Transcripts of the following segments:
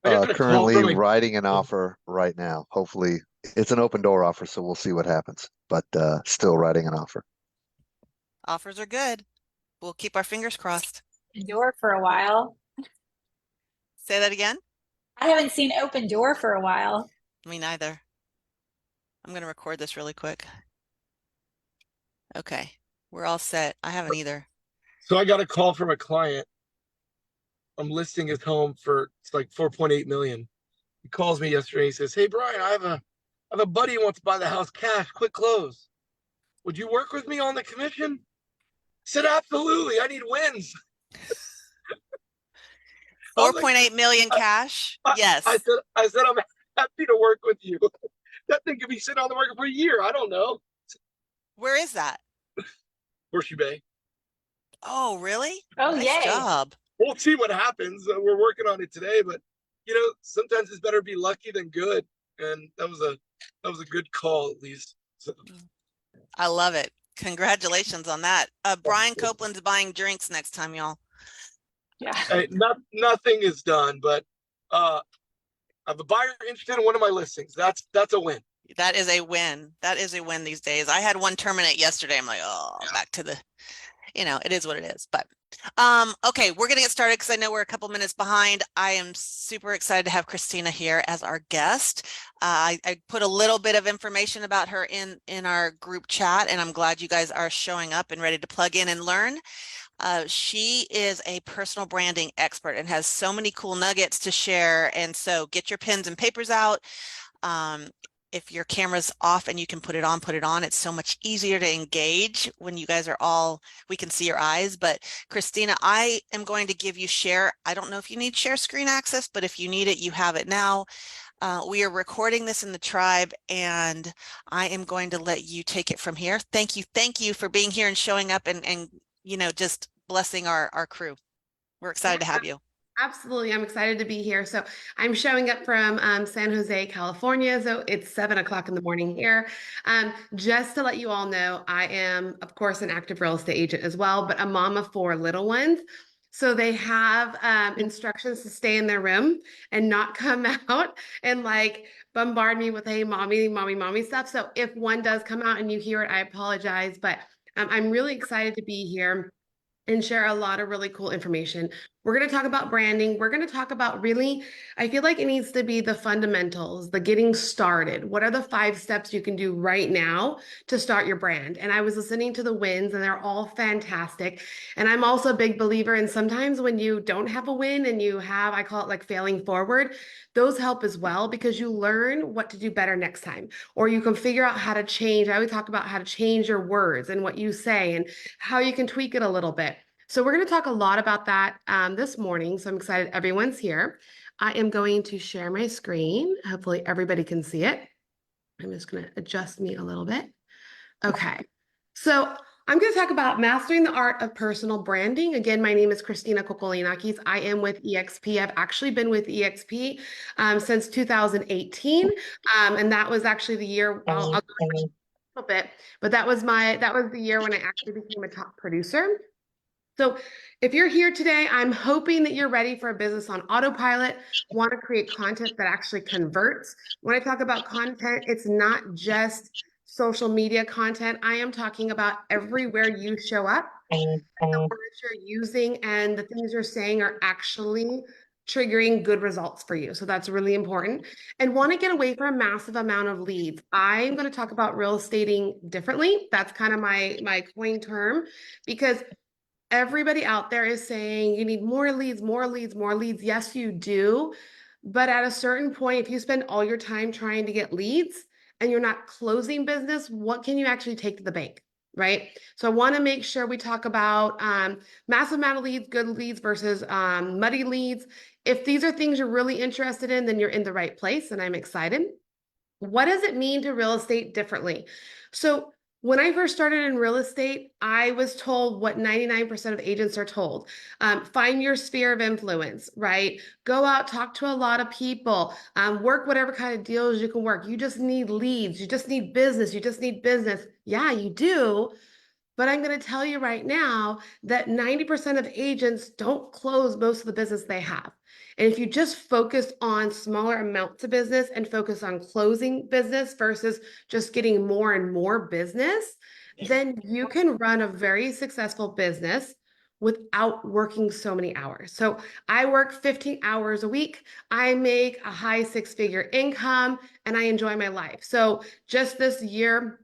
I got a call Currently from a writing an offer right now. Hopefully, it's an open door offer, so we'll see what happens. But still writing an offer. Offers are good. We'll keep our fingers crossed. Open Door for a while. Say that again? I haven't seen Open Door for a while. Me neither. I'm going to record this really quick. Okay, we're all set. I haven't either. so I got a call from a client. I'm listing his home for it's like 4.8 million. He calls me yesterday. He says, "Hey Brian, I have a buddy who wants to buy the house cash, quick close. Would you work with me on the commission?" I said, "Absolutely. I need wins." I was like, 4.8 million cash? I, I Yes. said, I said, "I'm happy to work with you." That thing could be sitting on the market for a year. I don't know. Where is that? Horseshoe Bay. Oh, really? Oh, Nice yay. job. We'll see what happens. We're working on it today, but sometimes it's better to be lucky than good. And that was a good call at least. So, I love it. Congratulations on that. Brian Copeland's buying drinks next time, y'all. Yeah. hey, nothing is done, but I have a buyer interested in one of my listings. That's a win. That is a win. That is a win these days. I had one terminate yesterday. I'm like, oh, back to the, it is what it is. But okay, we're gonna get started because I know we're a couple minutes behind. I am super excited to have Christina here as our guest. I put a little bit of information about her in our group chat, and I'm glad you guys are showing up and ready to plug in and learn. She is a personal branding expert and has so many cool nuggets to share. And so get your pens and papers out. If your camera's off and you can put it on, put it on. It's so much easier to engage when you guys are we can see your eyes. But Christina, I am going to give you share. I don't know if you need share screen access, but if you need it, you have it now. We are recording this in the tribe, and I am going to let you take it from here. Thank you for being here and showing up and just blessing our crew. We're excited to have you. Absolutely. I'm excited to be here. So I'm showing up from San Jose, California. So it's 7 o'clock in the morning here. Just to let you all know, I am, of course, an active real estate agent as well, but a mom of 4 little ones. So they have instructions to stay in their room and not come out and bombard me with, hey, mommy, mommy, mommy stuff. So if one does come out and you hear it, I apologize. But I'm really excited to be here and share a lot of really cool information. We're going to talk about branding. We're going to talk about really, I feel like it needs to be the fundamentals, the getting started. What are the 5 steps you can do right now to start your brand? And I was listening to the wins and they're all fantastic. And I'm also a big believer in sometimes when you don't have a win and you have, I call it like failing forward, those help as well because you learn what to do better next time, or you can figure out how to change. I always talk about how to change your words and what you say and how you can tweak it a little bit. So we're going to talk a lot about that this morning. So I'm excited everyone's here. I am going to share my screen. Hopefully everybody can see it. I'm just going to adjust me a little bit. Okay. So I'm going to talk about mastering the art of personal branding. Again, my name is Christina Kokolianakis. I am with EXP. I've actually been with EXP since 2018. And that was actually the year, I'll go a little bit, but that was the year when I actually became a top producer. So if you're here today, I'm hoping that you're ready for a business on autopilot, want to create content that actually converts. When I talk about content, it's not just social media content. I am talking about everywhere you show up, the words you're using and the things you're saying are actually triggering good results for you. So that's really important. And want to get away from a massive amount of leads. I'm going to talk about real estating differently. That's kind of my coin term, because everybody out there is saying you need more leads, more leads, more leads. Yes, you do. But at a certain point, if you spend all your time trying to get leads and you're not closing business, what can you actually take to the bank? Right. So I want to make sure we talk about massive amount of leads, good leads versus muddy leads. If these are things you're really interested in, then you're in the right place. And I'm excited. What does it mean to real estate differently? So when I first started in real estate, I was told what 99% of agents are told. Find your sphere of influence, right? Go out, talk to a lot of people, work whatever kind of deals you can work. You just need leads. You just need business. You just need business. Yeah, you do. But I'm going to tell you right now that 90% of agents don't close most of the business they have. And if you just focus on smaller amounts of business and focus on closing business versus just getting more and more business, then you can run a very successful business without working so many hours. So I work 15 hours a week. I make a high six-figure income and I enjoy my life. So just this year,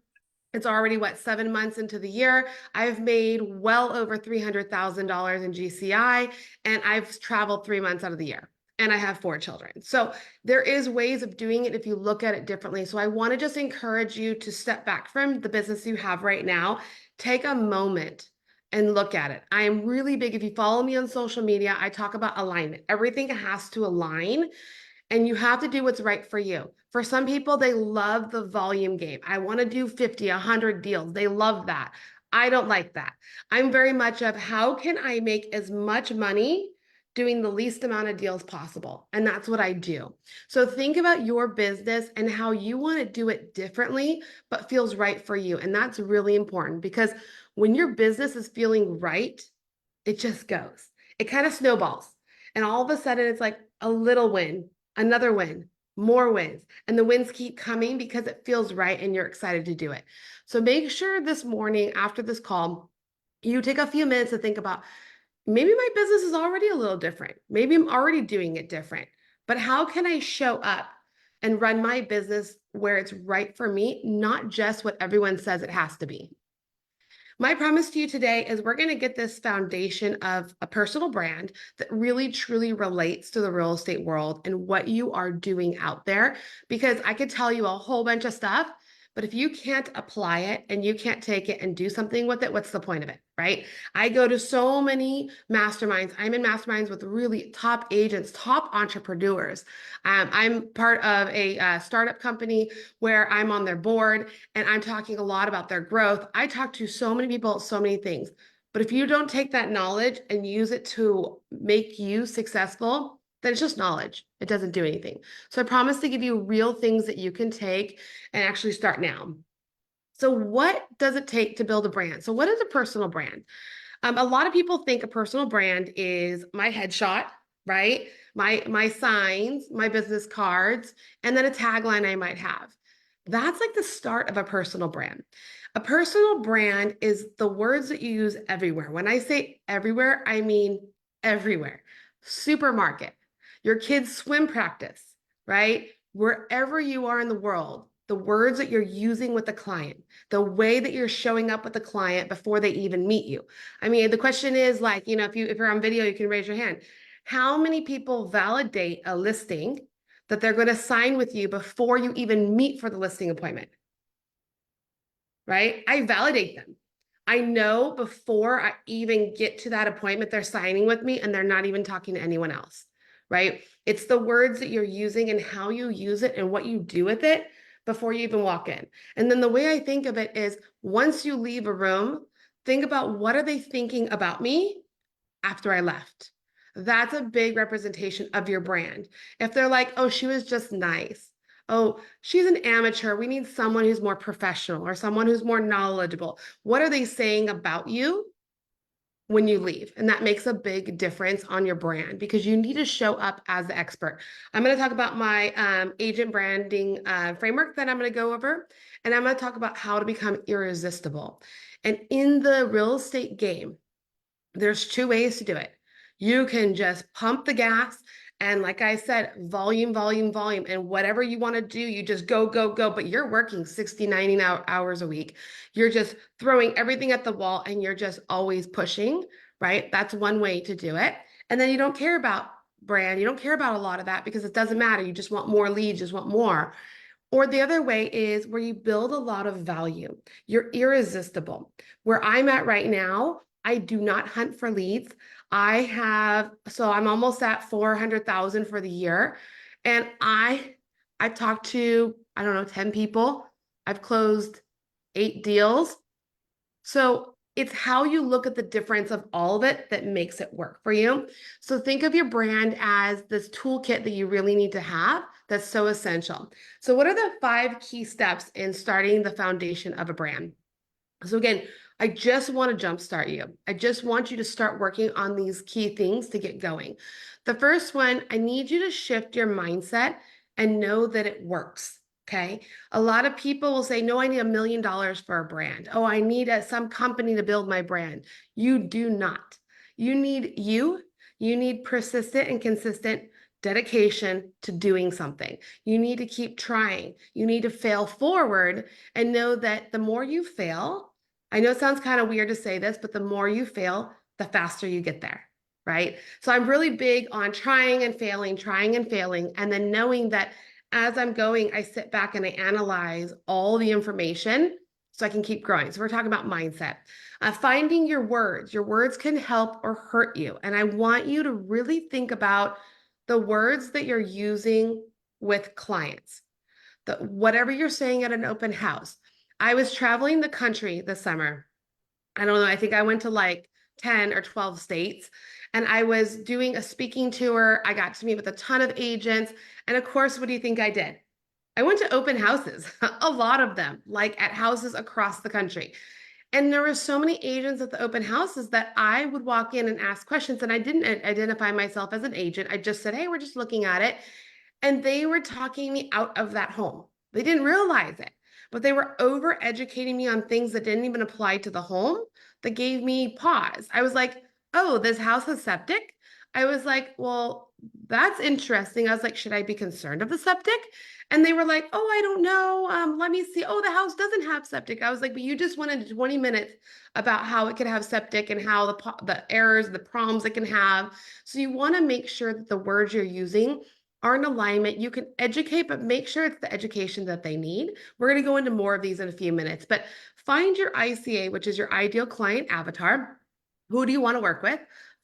it's already 7 months into the year. I've made well over $300,000 in GCI, and I've traveled 3 months out of the year. And I have 4 children. So there is ways of doing it if you look at it differently. So I want to just encourage you to step back from the business you have right now. Take a moment and look at it. I am really big. If you follow me on social media, I talk about alignment. Everything has to align. And you have to do what's right for you. For some people, they love the volume game. I want to do 50, 100 deals. They love that. I don't like that. I'm very much of how can I make as much money doing the least amount of deals possible? And that's what I do. So think about your business and how you want to do it differently, but feels right for you. And that's really important because when your business is feeling right, it just goes. It kind of snowballs. And all of a sudden, it's like a little win, another win, more wins. And the wins keep coming because it feels right and you're excited to do it. So make sure this morning after this call, you take a few minutes to think about maybe my business is already a little different. Maybe I'm already doing it different. But how can I show up and run my business where it's right for me, not just what everyone says it has to be? My promise to you today is we're going to get this foundation of a personal brand that really truly relates to the real estate world and what you are doing out there. Because I could tell you a whole bunch of stuff, but if you can't apply it and you can't take it and do something with it, what's the point of it, right? I go to so many masterminds. I'm in masterminds with really top agents, top entrepreneurs. I'm part of a startup company where I'm on their board and I'm talking a lot about their growth. I talk to so many people, so many things. But if you don't take that knowledge and use it to make you successful, then it's just knowledge. It doesn't do anything. So I promise to give you real things that you can take and actually start now. So what does it take to build a brand? So what is a personal brand? A lot of people think a personal brand is my headshot, right? My signs, my business cards, and then a tagline I might have. That's like the start of a personal brand. A personal brand is the words that you use everywhere. When I say everywhere, I mean everywhere. Supermarket, your kids' swim practice, right? Wherever you are in the world, the words that you're using with the client, the way that you're showing up with the client before they even meet you. I mean, the question is like, if you're on video, you can raise your hand. How many people validate a listing that they're going to sign with you before you even meet for the listing appointment? Right? I validate them. I know before I even get to that appointment, they're signing with me and they're not even talking to anyone else, right? It's the words that you're using and how you use it and what you do with it before you even walk in. And then the way I think of it is once you leave a room, think about what are they thinking about me after I left? That's a big representation of your brand. If they're like, oh, she was just nice. Oh, she's an amateur. We need someone who's more professional or someone who's more knowledgeable. What are they saying about you when you leave? And that makes a big difference on your brand because you need to show up as the expert. I'm going to talk about my agent branding framework that I'm going to go over, and I'm going to talk about how to become irresistible. And in the real estate game, there's 2 ways to do it. You can just pump the gas and like I said, volume, volume, volume, and whatever you want to do, you just go, go, go, but you're working 60, 90 hours a week. You're just throwing everything at the wall and you're just always pushing, right? That's one way to do it. And then you don't care about brand. You don't care about a lot of that because it doesn't matter. You just want more leads, just want more. Or the other way is where you build a lot of value. You're irresistible. Where I'm at right now, I do not hunt for leads. So I'm almost at 400,000 for the year. And I've talked to, 10 people. I've closed 8 deals. So it's how you look at the difference of all of it that makes it work for you. So think of your brand as this toolkit that you really need to have that's so essential. So what are the 5 key steps in starting the foundation of a brand? So again, I just want to jumpstart you. I just want you to start working on these key things to get going. The first one, I need you to shift your mindset and know that it works. Okay. A lot of people will say, no, I need $1 million for a brand. Oh, I need some company to build my brand. You do not. You need persistent and consistent dedication to doing something. You need to keep trying. You need to fail forward and know that the more you fail, I know it sounds kind of weird to say this, but the more you fail, the faster you get there, right? So I'm really big on trying and failing, and then knowing that as I'm going, I sit back and I analyze all the information so I can keep growing. So we're talking about mindset. Finding your words. Your words can help or hurt you. And I want you to really think about the words that you're using with clients. Whatever you're saying at an open house. I was traveling the country this summer. I don't know, I think I went to like 10 or 12 states, and I was doing a speaking tour. I got to meet with a ton of agents. And of course, what do you think I did? I went to open houses, a lot of them, like at houses across the country. And there were so many agents at the open houses that I would walk in and ask questions. And I didn't identify myself as an agent. I just said, hey, we're just looking at it. And they were talking me out of that home. They didn't realize it, but they were over educating me on things that didn't even apply to the home that gave me pause. I was like, oh, this house has septic? I was like, well, that's interesting. I was like, should I be concerned of the septic? And they were like, oh, I don't know. Let me see. Oh, the house doesn't have septic. I was like, but you just went into 20 minutes about how it could have septic and how the errors, the problems it can have. So you want to make sure that the words you're using are in alignment. You can educate, but make sure it's the education that they need. We're going to go into more of these in a few minutes, but find your ICA, which is your ideal client avatar. Who do you want to work with?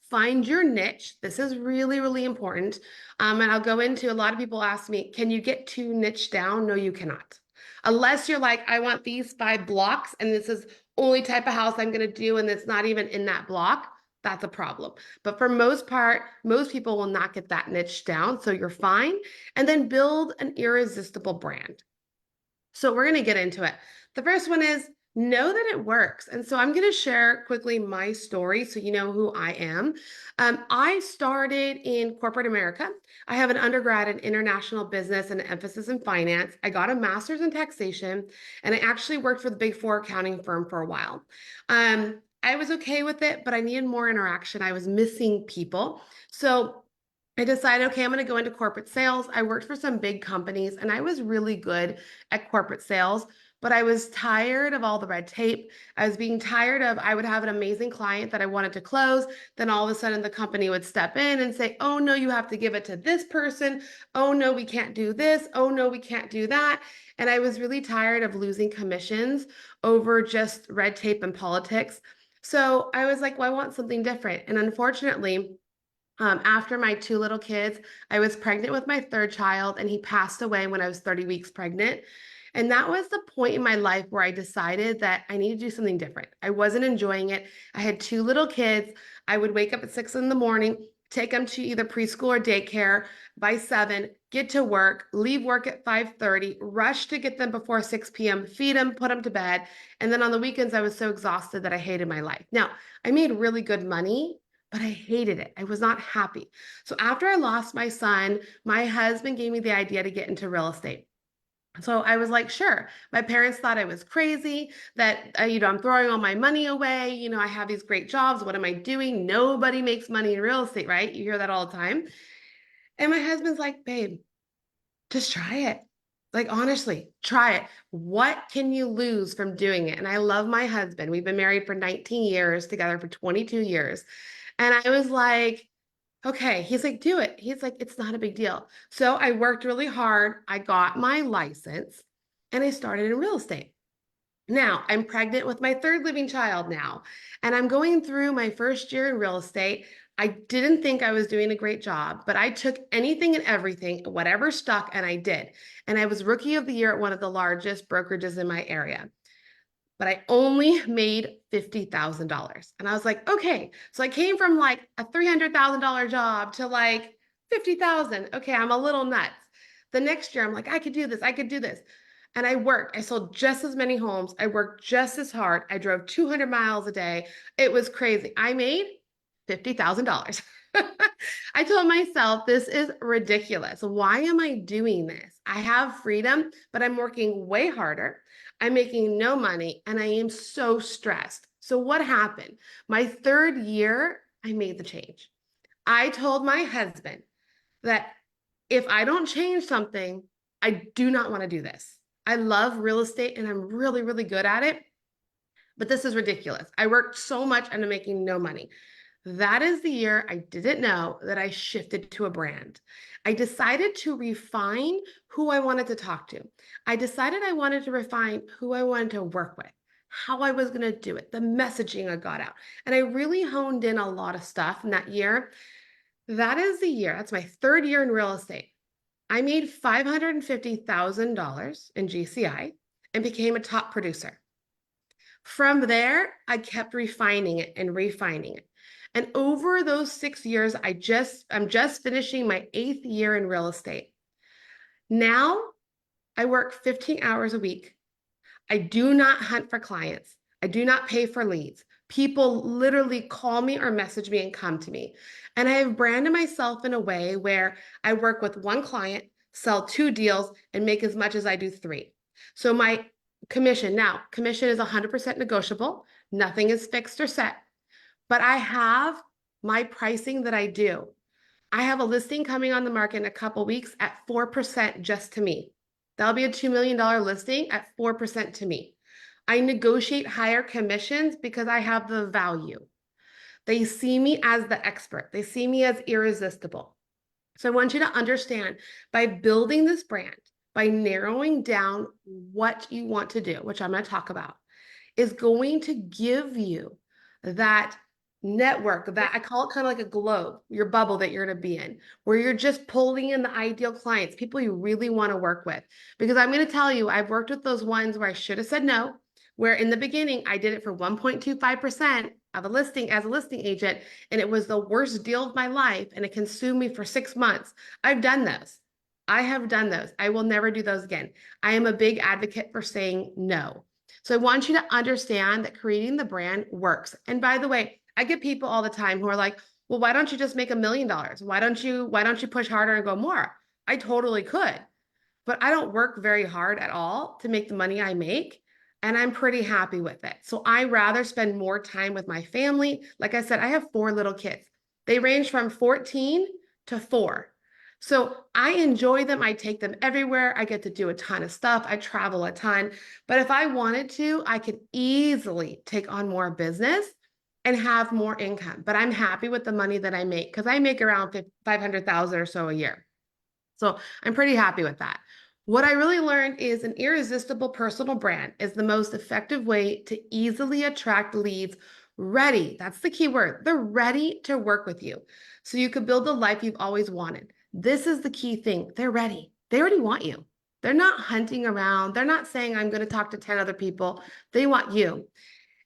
Find your niche. This is really, really important. And I'll go into, a lot of people ask me, can you get too niche down? No, you cannot. Unless you're like, I want these 5 blocks and this is only type of house I'm going to do, and it's not even in that block. That's a problem. But for most part, most people will not get that niche down. So you're fine. And then build an irresistible brand. So we're going to get into it. The first one is know that it works. And so I'm going to share quickly my story so you know who I am. I started in corporate America. I have an undergrad in international business and an emphasis in finance. I got a master's in taxation, and I actually worked for the Big Four accounting firm for a while. I was okay with it, but I needed more interaction. I was missing people. So I decided, okay, I'm going to go into corporate sales. I worked for some big companies and I was really good at corporate sales, but I was tired of all the red tape. I was being tired of, I would have an amazing client that I wanted to close. Then all of a sudden the company would step in and say, oh no, you have to give it to this person. Oh no, we can't do this. Oh no, we can't do that. And I was really tired of losing commissions over just red tape and politics. So I was like, well, I want something different. And unfortunately, after my 2 little kids, I was pregnant with my 3rd child, and he passed away when I was 30 weeks pregnant. And that was the point in my life where I decided that I need to do something different. I wasn't enjoying it. I had 2 little kids. I would wake up at 6 in the morning, take them to either preschool or daycare by 7, get to work, leave work at 5:30, rush to get them before 6 p.m., feed them, put them to bed. And then on the weekends, I was so exhausted that I hated my life. Now, I made really good money, but I hated it. I was not happy. So after I lost my son, my husband gave me the idea to get into real estate. So I was like, sure. My parents thought I was crazy, that, I'm throwing all my money away. I have these great jobs. What am I doing? Nobody makes money in real estate, right? You hear that all the time. And my husband's like, babe, just try it. Like, honestly, try it. What can you lose from doing it? And I love my husband. We've been married for 19 years, together for 22 years. And I was like, okay. He's like, do it. He's like, it's not a big deal. So I worked really hard. I got my license and I started in real estate. Now I'm pregnant with my 3rd living child now, and I'm going through my 1st year in real estate. I didn't think I was doing a great job, but I took anything and everything, whatever stuck, and I did. And I was rookie of the year at one of the largest brokerages in my area. But I only made $50,000. And I was like, okay. So I came from like a $300,000 job to like 50,000. Okay, I'm a little nuts. The next year, I'm like, I could do this. I could do this. And I worked. I sold just as many homes. I worked just as hard. I drove 200 miles a day. It was crazy. I made $50,000. I told myself, this is ridiculous. Why am I doing this? I have freedom, but I'm working way harder. I'm making no money and I am so stressed. So what happened? My third year, I made the change. I told my husband that if I don't change something, I do not want to do this. I love real estate and I'm really, really good at it, but this is ridiculous. I worked so much and I'm making no money. That is the year I didn't know that I shifted to a brand. I decided to refine who I wanted to talk to. I decided I wanted to refine who I wanted to work with, how I was going to do it, the messaging I got out. And I really honed in a lot of stuff in that year. That is the year, that's my third year in real estate. I made $550,000 in GCI and became a top producer. From there, I kept refining it and refining it. And over those 6 years, I'm just finishing my 8th year in real estate. Now I work 15 hours a week. I do not hunt for clients. I do not pay for leads. People literally call me or message me and come to me. And I have branded myself in a way where I work with one client, sell 2 deals, and make as much as I do 3. So my commission is 100% negotiable. Nothing is fixed or set. But I have my pricing that I do. I have a listing coming on the market in a couple weeks at 4% just to me. That'll be a $2 million listing at 4% to me. I negotiate higher commissions because I have the value. They see me as the expert. They see me as irresistible. So I want you to understand, by building this brand, by narrowing down what you want to do, which I'm going to talk about, is going to give you that network, that I call it kind of like a globe, your bubble that you're going to be in, where you're just pulling in the ideal clients, people you really want to work with. Because I'm going to tell you, I've worked with those ones where I should have said no, where in the beginning I did it for 1.25% of a listing as a listing agent, and it was the worst deal of my life, and it consumed me for 6 months. I've done those. I have done those. I will never do those again. I am a big advocate for saying no. So I want you to understand that creating the brand works. And by the way, I get people all the time who are like, well, why don't you just make $1 million? Why don't you push harder and go more? I totally could, but I don't work very hard at all to make the money I make. And I'm pretty happy with it. So I rather spend more time with my family. Like I said, I have 4 little kids. They range from 14 to 4. So I enjoy them. I take them everywhere. I get to do a ton of stuff. I travel a ton. But if I wanted to, I could easily take on more business and have more income. But I'm happy with the money that I make because I make around $500,000 or so a year. So I'm pretty happy with that. What I really learned is an irresistible personal brand is the most effective way to easily attract leads ready. That's the key word. They're ready to work with you. So you could build the life you've always wanted. This is the key thing. They're ready. They already want you. They're not hunting around. They're not saying, I'm going to talk to 10 other people. They want you.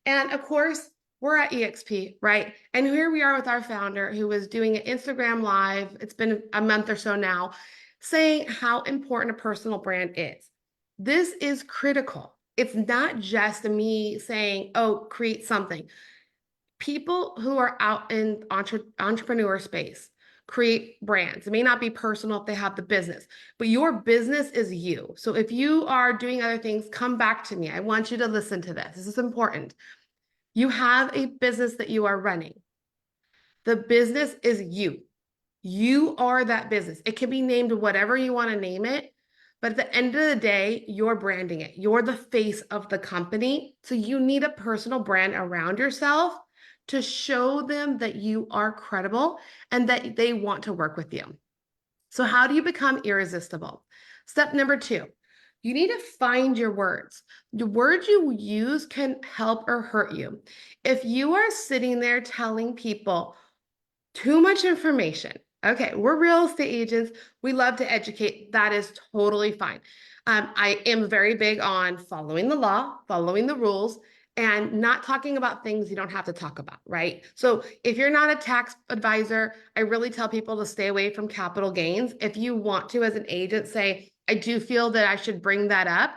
And of course, we're at EXP, right? And here we are with our founder who was doing an Instagram live. It's been a month or so now, saying how important a personal brand is. This is critical. It's not just me saying, oh, create something. People who are out in entrepreneur space create brands. It may not be personal if they have the business, but your business is you. So if you are doing other things, come back to me. I want you to listen to this. This is important. You have a business that you are running. The business is you. You are that business. It can be named whatever you want to name it, but at the end of the day, you're branding it. You're the face of the company. So you need a personal brand around yourself to show them that you are credible and that they want to work with you. So how do you become irresistible? Step number 2, you need to find your words. The words you use can help or hurt you. If you are sitting there telling people too much information, okay, we're real estate agents. We love to educate. That is totally fine. I am very big on following the law, following the rules, and not talking about things you don't have to talk about, right? So if you're not a tax advisor, I really tell people to stay away from capital gains. If you want to, as an agent, say, I do feel that I should bring that up,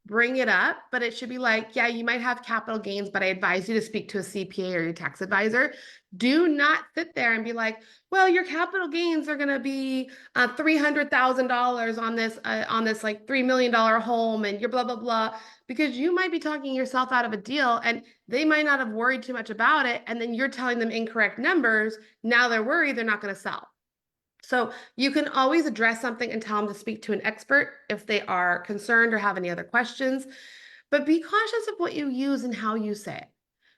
bring it up, but it should be like, yeah, you might have capital gains, but I advise you to speak to a CPA or your tax advisor. Do not sit there and be like, well, your capital gains are going to be $300,000 on this like $3 million home, and you're blah blah blah, because you might be talking yourself out of a deal, and they might not have worried too much about it, and then you're telling them incorrect numbers. Now they're worried they're not going to sell. So you can always address something and tell them to speak to an expert if they are concerned or have any other questions, but be cautious of what you use and how you say it.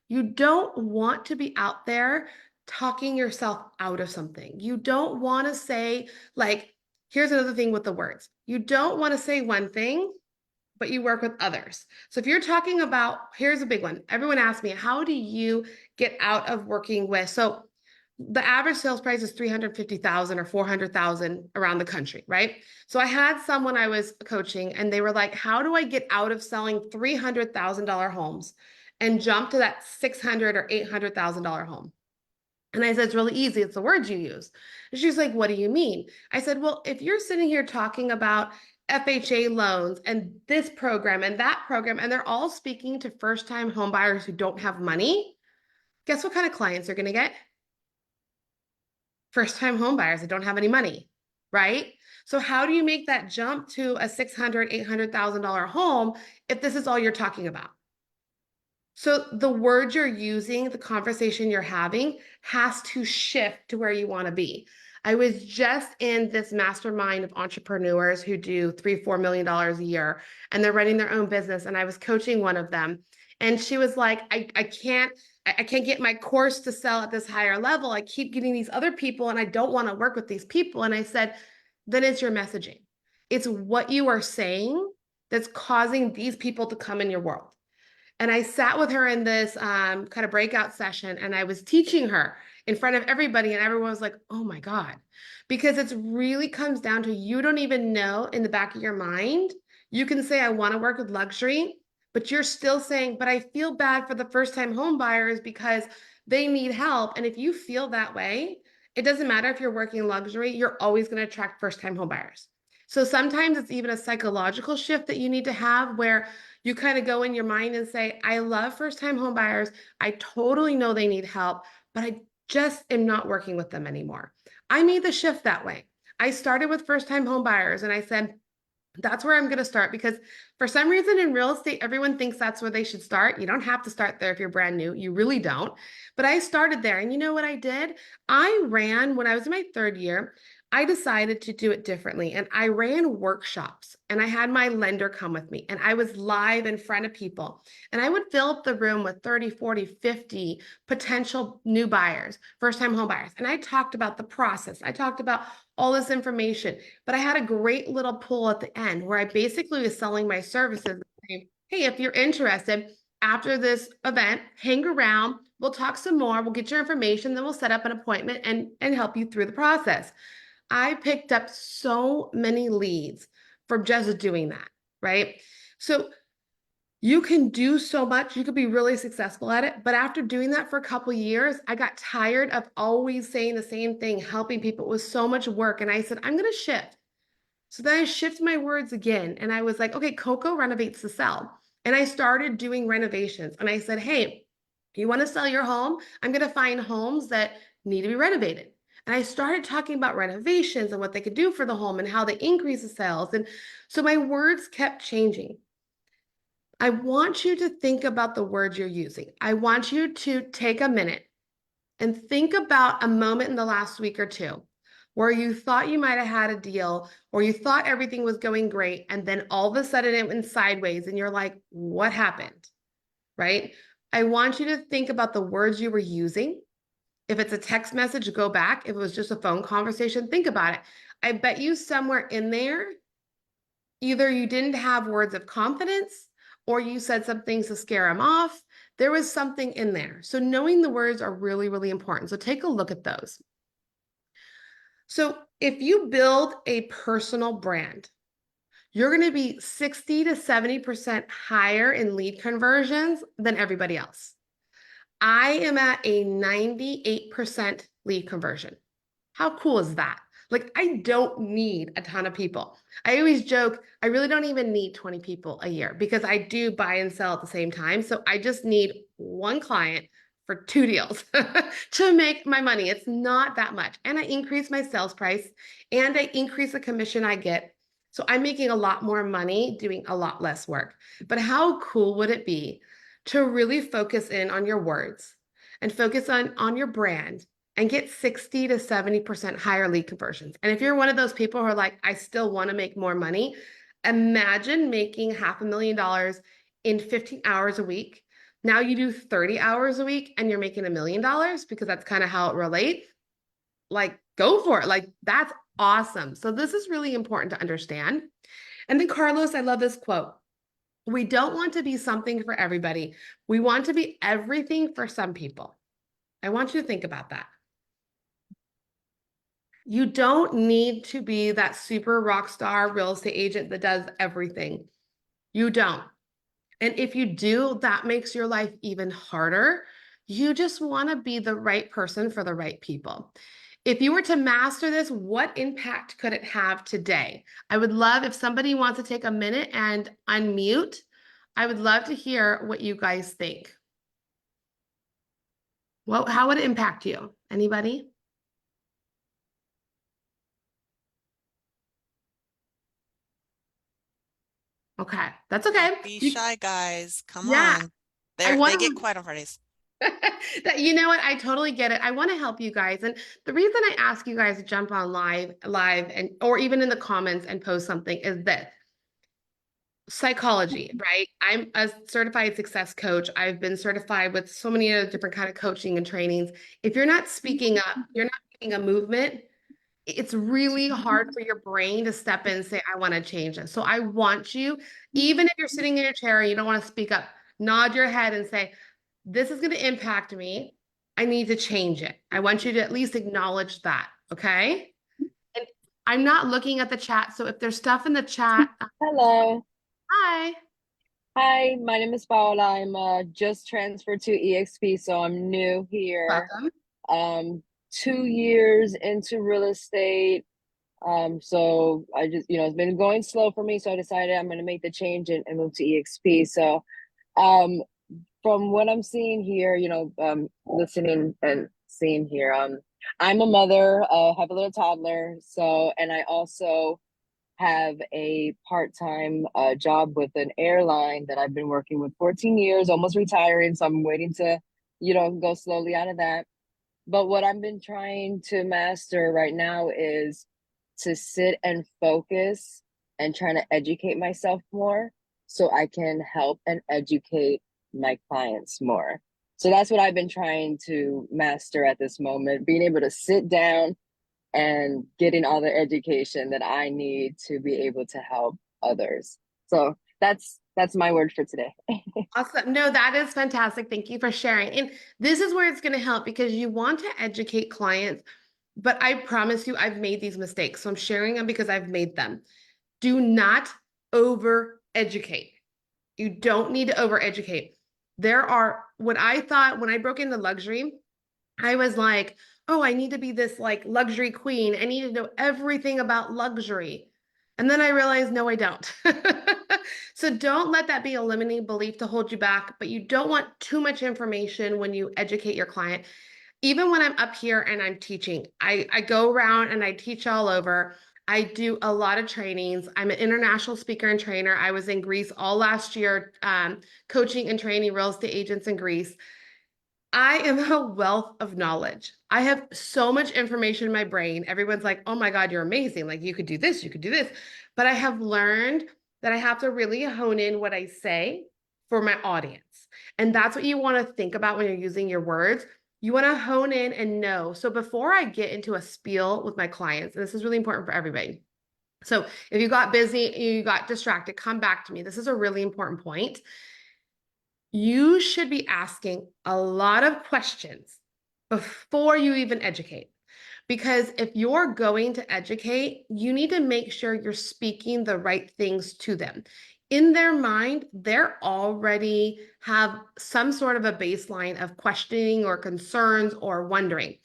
You don't want to be out there talking yourself out of something. You don't want to say, like, here's another thing with the words. You don't want to say one thing, but you work with others. So if you're talking about, here's a big one. Everyone asks me, how do you get out of working with, so the average sales price is 350,000 or 400,000 around the country, right? So I had someone I was coaching and they were like, how do I get out of selling $300,000 homes and jump to that $600,000 or $800,000 home? And I said, it's really easy. It's the words you use. And she's like, what do you mean? I said, well, if you're sitting here talking about FHA loans and this program and that program, and they're all speaking to first-time home buyers who don't have money, guess what kind of clients you're going to get? First-time home buyers that don't have any money, right? So how do you make that jump to a $600,000, $800,000 home if this is all you're talking about? So the words you're using, the conversation you're having has to shift to where you want to be. I was just in this mastermind of entrepreneurs who do $3-4 million a year, and they're running their own business. And I was coaching one of them, and she was like, I can't get my course to sell at this higher level. I keep getting these other people and I don't want to work with these people. And I said, then it's your messaging. It's what you are saying that's causing these people to come in your world. And I sat with her in this kind of breakout session, and I was teaching her in front of everybody, and everyone was like, oh my God, because it really comes down to, you don't even know in the back of your mind. You can say, I want to work with luxury, but you're still saying, but I feel bad for the first-time home buyers because they need help. And if you feel that way, it doesn't matter if you're working luxury, you're always going to attract first-time home buyers. So sometimes it's even a psychological shift that you need to have, where you kind of go in your mind and say, I love first-time home buyers. I totally know they need help, but I just am not working with them anymore. I made the shift that way. I started with first-time home buyers, and I said, that's where I'm going to start, because for some reason in real estate, everyone thinks that's where they should start. You don't have to start there if you're brand new. You really don't. But I started there. And you know what I did? I ran, when I was in my 3rd year, I decided to do it differently. And I ran workshops, and I had my lender come with me, and I was live in front of people, and I would fill up the room with 30, 40, 50 potential new buyers, first-time home buyers. And I talked about the process. I talked about all this information, but I had a great little pool at the end where I basically was selling my services. Saying, hey, if you're interested, after this event, hang around, we'll talk some more, we'll get your information, then we'll set up an appointment and help you through the process. I picked up so many leads from just doing that, right? So you can do so much, you could be really successful at it, but after doing that for a couple of years, I got tired of always saying the same thing, helping people. It was so much work, and I said, I'm going to shift. So then I shift my words again, and I was like, okay, Coco renovates to sell. And I started doing renovations, and I said, hey, you want to sell your home? I'm going to find homes that need to be renovated. And I started talking about renovations and what they could do for the home and how they increase the sales. And so my words kept changing. I want you to think about the words you're using. I want you to take a minute and think about a moment in the last week or two where you thought you might have had a deal, or you thought everything was going great, and then all of a sudden it went sideways and you're like, what happened? Right? I want you to think about the words you were using. If it's a text message, go back. If it was just a phone conversation, think about it. I bet you somewhere in there, either you didn't have words of confidence, or you said some things to scare them off. There was something in there. So knowing the words are really, really important. So take a look at those. So if you build a personal brand, you're going to be 60 to 70% higher in lead conversions than everybody else. I am at a 98% lead conversion. How cool is that? Like, I don't need a ton of people. I always joke, I really don't even need 20 people a year because I do buy and sell at the same time. So I just need one client for 2 deals to make my money. It's not that much. And I increase my sales price and I increase the commission I get. So I'm making a lot more money doing a lot less work. But how cool would it be to really focus in on your words and focus on your brand and get 60 to 70% higher lead conversions? And if you're one of those people who are like, I still want to make more money, imagine making $500,000 in 15 hours a week. Now you do 30 hours a week and you're making $1 million because that's kind of how it relates. Like, go for it. Like, that's awesome. So this is really important to understand. And then Carlos, I love this quote. We don't want to be something for everybody. We want to be everything for some people. I want you to think about that. You don't need to be that super rock star real estate agent that does everything. You don't. And if you do, that makes your life even harder. You just want to be the right person for the right people. If you were to master this, what impact could it have today? I would love if somebody wants to take a minute and unmute. I would love to hear what you guys think. Well, how would it impact you? Anybody? Okay, that's okay. Don't be shy, guys. Come Yeah, on. I They want get to. quiet on Fridays. That, you know what? I totally get it. I want to help you guys. And the reason I ask you guys to jump on live and or even in the comments and post something is this. Psychology, right? I'm a certified success coach. I've been certified with so many other different kind of coaching and trainings. If you're not speaking up, you're not making a movement, it's really hard for your brain to step in and say, I want to change it. So I want you, even if you're sitting in your chair and you don't want to speak up, nod your head and say, this is going to impact me. I need to change it. I want you to at least acknowledge that. Okay. And I'm not looking at the chat. So if there's stuff in the chat, Hello. hi. Hi, my name is Paola. I'm just transferred to EXP, so I'm new here. Welcome. 2 years into real estate. So I just, it's been going slow for me, so I decided I'm gonna make the change and move to EXP. So from what I'm seeing here, listening and seeing here, I'm a mother, have a little toddler, and I also have a part-time job with an airline that I've been working with 14 years, almost retiring. So I'm waiting to, go slowly out of that. But what I've been trying to master right now is to sit and focus and trying to educate myself more so I can help and educate my clients more. So that's what I've been trying to master at this moment, being able to sit down and getting all the education that I need to be able to help others. So that's my word for today. Awesome. No, that is fantastic. Thank you for sharing. And this is where it's going to help because you want to educate clients, but I promise you, I've made these mistakes. So I'm sharing them because I've made them. Do not over educate. You don't need to over educate. What I thought when I broke into luxury, I was like, oh, I need to be this like luxury queen. I need to know everything about luxury. And then I realized, no, I don't. So don't let that be a limiting belief to hold you back, but you don't want too much information when you educate your client. Even when I'm up here and I'm teaching, I go around and I teach all over. I do a lot of trainings. I'm an international speaker and trainer. I was in Greece all last year, coaching and training real estate agents in Greece. I am a wealth of knowledge. I have so much information in my brain. Everyone's like, oh my God, you're amazing. Like you could do this, you could do this. But I have learned that I have to really hone in what I say for my audience. And that's what you want to think about when you're using your words. You want to hone in and know. So before I get into a spiel with my clients, and this is really important for everybody. So if you got busy, you got distracted, come back to me. This is a really important point. You should be asking a lot of questions before you even educate. Because if you're going to educate, you need to make sure you're speaking the right things to them. In their mind, they're already have some sort of a baseline of questioning or concerns or wondering.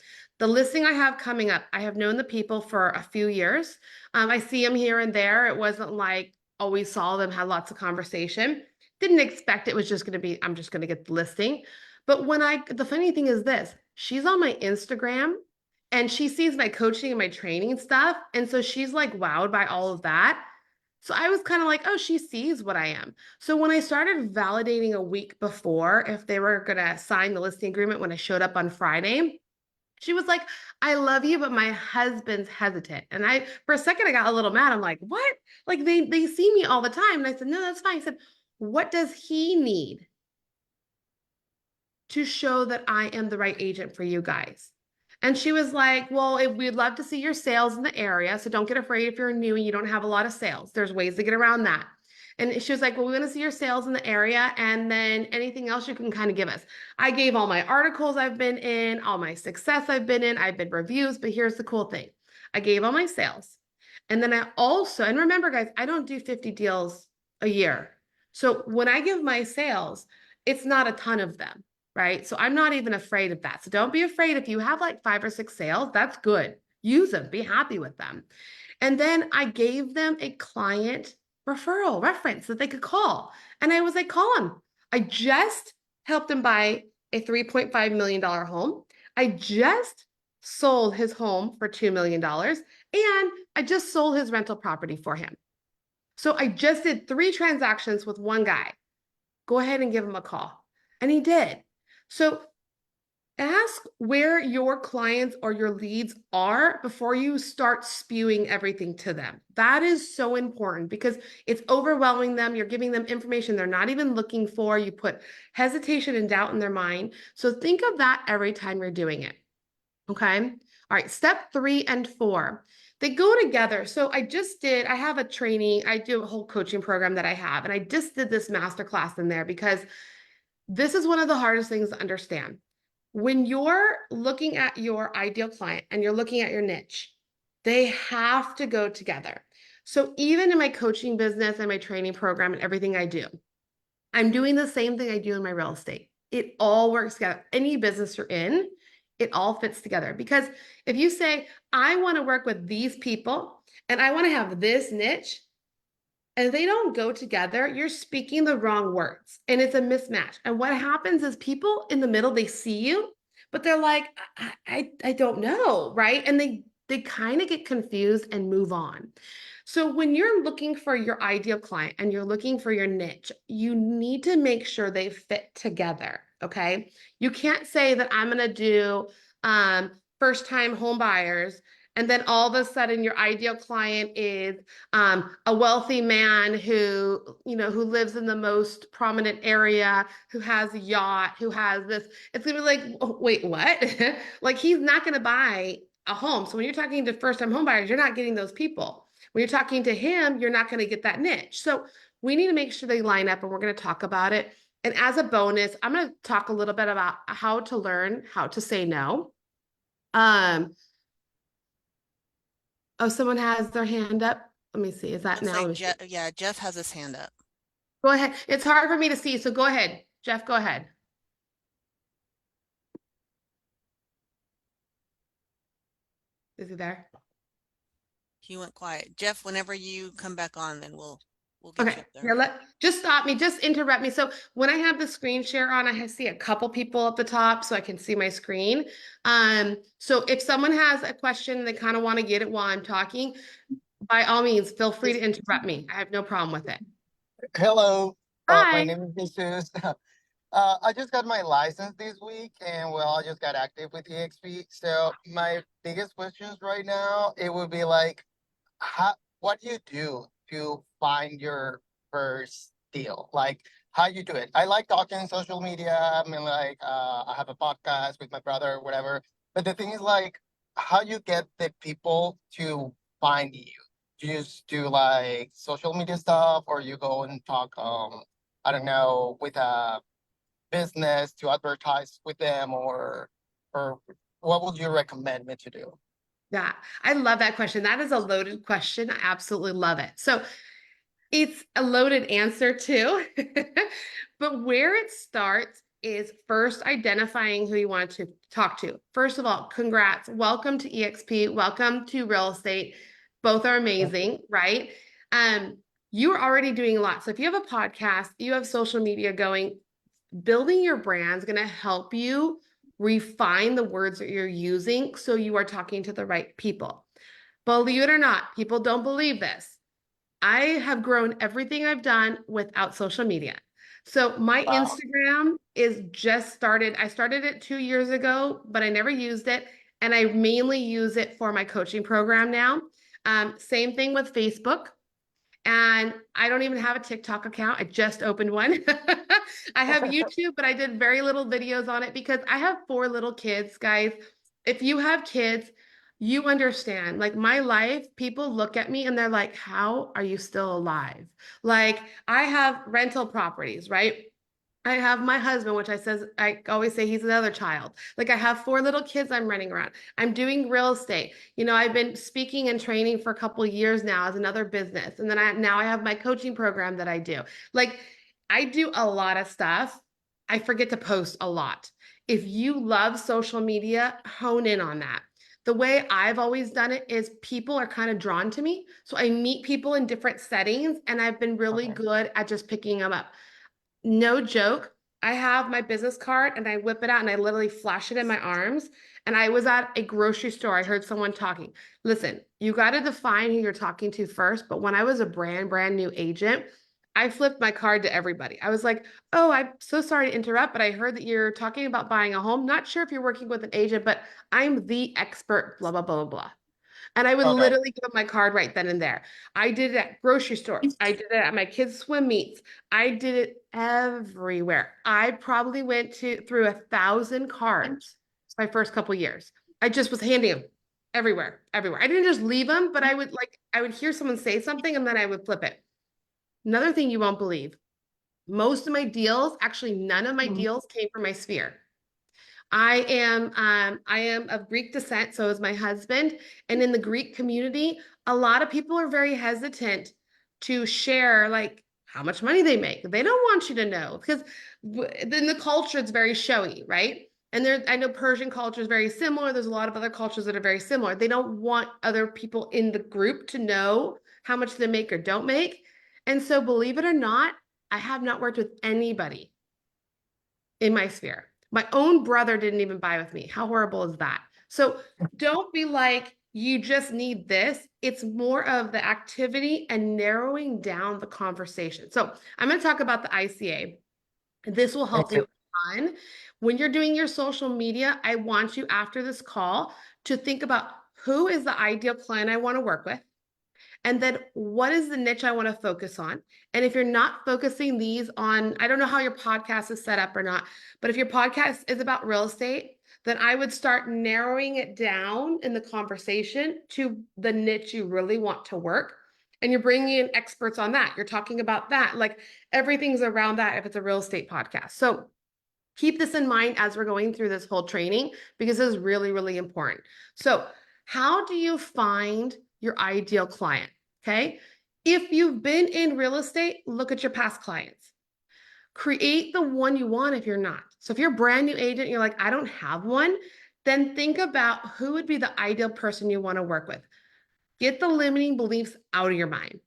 The listing I have coming up, I have known the people for a few years. I see them here and there. It wasn't like always saw them, had lots of conversation. Didn't expect it was just going to be, I'm just going to get the listing. But the funny thing is this, she's on my Instagram and she sees my coaching and my training stuff. And so she's like wowed by all of that. So I was kind of like, oh, she sees what I am. So when I started validating a week before if they were going to sign the listing agreement when I showed up on Friday, she was like, I love you, but my husband's hesitant. And for a second, I got a little mad. I'm like, what? Like they see me all the time. And I said, no, that's fine. I said, what does he need to show that I am the right agent for you guys? And she was like, well, we'd love to see your sales in the area. So don't get afraid if you're new and you don't have a lot of sales. There's ways to get around that. And she was like, well, we want to see your sales in the area. And then anything else you can kind of give us. I gave all my articles I've been in, all my success I've been in. I've been reviews, but here's the cool thing. I gave all my sales. And then I also, and remember guys, I don't do 50 deals a year. So when I give my sales, it's not a ton of them, right? So I'm not even afraid of that. So don't be afraid if you have like 5 or 6 sales, that's good. Use them, be happy with them. And then I gave them a client referral reference that they could call. And I was like, call him. I just helped him buy a $3.5 million home. I just sold his home for $2 million. And I just sold his rental property for him. So I just did 3 transactions with one guy. Go ahead and give him a call. And he did. So ask where your clients or your leads are before you start spewing everything to them. That is so important because it's overwhelming them. You're giving them information they're not even looking for. You put hesitation and doubt in their mind. So think of that every time you're doing it. Okay. All right. Step 3 and 4. They go together. So I have a training. I do a whole coaching program that I have, and I just did this masterclass in there because this is one of the hardest things to understand. When you're looking at your ideal client and you're looking at your niche, they have to go together. So even in my coaching business and my training program and everything I do, I'm doing the same thing I do in my real estate. It all works together. Any business you're in, it all fits together. Because if you say, I want to work with these people and I want to have this niche, and they don't go together, you're speaking the wrong words and it's a mismatch. And what happens is people in the middle, they see you, but they're like, I don't know, right? And they kind of get confused and move on. So when you're looking for your ideal client and you're looking for your niche, you need to make sure they fit together, okay? You can't say that I'm going to do first-time home buyers, and then all of a sudden your ideal client is a wealthy man who lives in the most prominent area, who has a yacht, who has this. It's gonna be like, oh, wait, what? Like he's not going to buy a home. So when you're talking to first-time home buyers, you're not getting those people. When you're talking to him, you're not going to get that niche. So we need to make sure they line up, and we're going to talk about it. And as a bonus, I'm going to talk a little bit about how to learn how to say no. Oh, someone has their hand up. Let me see. Is that Looks now? like Jeff has his hand up. Go ahead. It's hard for me to see, so go ahead. Jeff, go ahead. Is he there? He went quiet. Jeff, whenever you come back on, then we'll get you Okay. up there. Here, just stop me. Just interrupt me. So when I have the screen share on, I see a couple people at the top so I can see my screen. So if someone has a question, they kind of want to get it while I'm talking, by all means, feel free to interrupt me. I have no problem with it. Hello, Hi. my name is Jesus. I just got my license this week, and well, I just got active with EXP. So my biggest questions right now, it would be like, what do you do to find your first deal? Like, how you do it? I like talking social media. I mean, like, I have a podcast with my brother or whatever. But the thing is, like, how you get the people to find you? Do you just do like social media stuff, or you go and talk, I don't know, with a business to advertise with them, or what would you recommend me to do? Yeah, I love that question. That is a loaded question. I absolutely love it. So it's a loaded answer too. But where it starts is first identifying who you want to talk to. First of all, congrats. Welcome to EXP. Welcome to real estate. Both are amazing, right? You are already doing a lot. So if you have a podcast, you have social media going, building your brand is going to help you refine the words that you're using so you are talking to the right people. Believe it or not, people don't believe this. I have grown everything I've done without social media. So my Wow. Instagram is just started. I started it 2 years ago, but I never used it. And I mainly use it for my coaching program now. Same thing with Facebook. And I don't even have a TikTok account. I just opened one. I have YouTube, but I did very little videos on it because I have 4 little kids, guys. If you have kids, you understand. Like my life, people look at me and they're like, how are you still alive? Like I have rental properties, right? I have my husband, which I always say he's another child. Like I have 4 little kids I'm running around. I'm doing real estate. You know, I've been speaking and training for a couple of years now as another business. And then now I have my coaching program that I do. Like I do a lot of stuff. I forget to post a lot. If you love social media, hone in on that. The way I've always done it is people are kind of drawn to me. So I meet people in different settings and I've been really good at just picking them up. No joke. I have my business card and I whip it out and I literally flash it in my arms. And I was at a grocery store. I heard someone talking. Listen, you got to define who you're talking to first. But when I was a brand new agent, I flipped my card to everybody. I was like, oh, I'm so sorry to interrupt, but I heard that you're talking about buying a home. Not sure if you're working with an agent, but I'm the expert, blah, blah, blah, blah, blah. And I would Okay. literally give up my card right then and there. I did it at grocery stores. I did it at my kids' swim meets. I did it everywhere. I probably went through 1,000 cards my first couple years. I just was handing them everywhere. I didn't just leave them, but I would hear someone say something and then I would flip it. Another thing you won't believe, most of my deals, actually none of my deals came from my sphere. I am of Greek descent, so is my husband. And in the Greek community, a lot of people are very hesitant to share like how much money they make. They don't want you to know because in the culture, it's very showy, right? And I know Persian culture is very similar. There's a lot of other cultures that are very similar. They don't want other people in the group to know how much they make or don't make. And so believe it or not, I have not worked with anybody in my sphere. My own brother didn't even buy with me. How horrible is that? So don't be like, you just need this. It's more of the activity and narrowing down the conversation. So I'm going to talk about the ICA. This will help you a ton. When you're doing your social media, I want you after this call to think about who is the ideal client I want to work with. And then what is the niche I want to focus on? And if you're not focusing these on, I don't know how your podcast is set up or not, but if your podcast is about real estate, then I would start narrowing it down in the conversation to the niche you really want to work. And you're bringing in experts on that. You're talking about that. Like everything's around that if it's a real estate podcast. So keep this in mind as we're going through this whole training, because this is really, really important. So how do you find your ideal client? Okay. If you've been in real estate, look at your past clients. Create the one you want if you're not. So if you're a brand new agent, you're like, I don't have one, then think about who would be the ideal person you want to work with. Get the limiting beliefs out of your mind.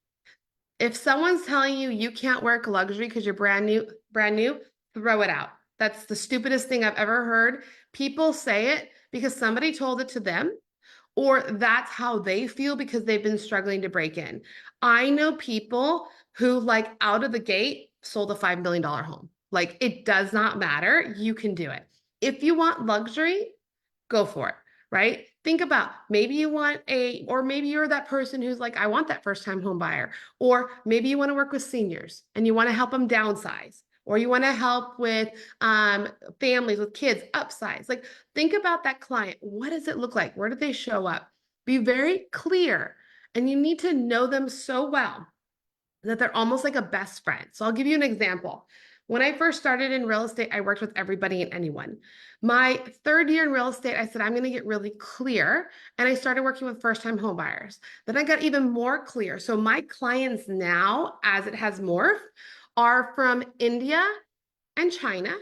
If someone's telling you you can't work luxury because you're brand new, throw it out. That's the stupidest thing I've ever heard. People say it because somebody told it to them, or that's how they feel because they've been struggling to break in. I know people who like out of the gate sold a $5 million home. Like it does not matter. You can do it. If you want luxury, go for it, right? Think about maybe you want or maybe you're that person who's like, I want that first time home buyer, or maybe you want to work with seniors and you want to help them downsize, or you want to help with families with kids upsize. Like think about that client. What does it look like? Where do they show up? Be very clear. And you need to know them so well that they're almost like a best friend. So I'll give you an example. When I first started in real estate, I worked with everybody and anyone. My 3rd year in real estate, I said, I'm going to get really clear. And I started working with first-time home buyers. Then I got even more clear. So my clients now, as it has morphed, are from India and China.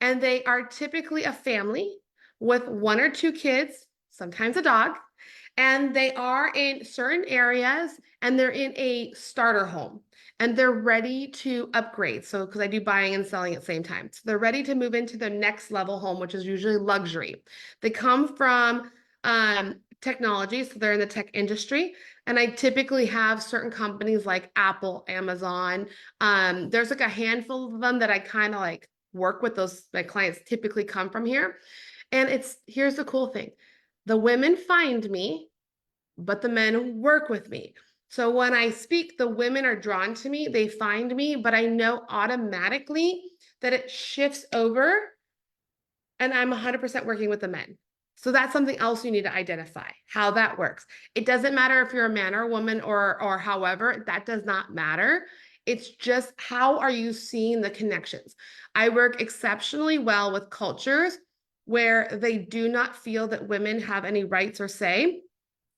And they are typically a family with 1 or 2 kids, sometimes a dog, and they are in certain areas and they're in a starter home and they're ready to upgrade. So, because I do buying and selling at the same time. So they're ready to move into their next level home, which is usually luxury. They come from technology, so they're in the tech industry. And I typically have certain companies like Apple, Amazon. There's like a handful of them that I kind of like work with. Those my clients typically come from here. And here's the cool thing. The women find me, but the men work with me. So when I speak, the women are drawn to me, they find me, but I know automatically that it shifts over and I'm 100% working with the men. So that's something else you need to identify, how that works. It doesn't matter if you're a man or a woman or however, that does not matter. It's just how are you seeing the connections? I work exceptionally well with cultures where they do not feel that women have any rights or say.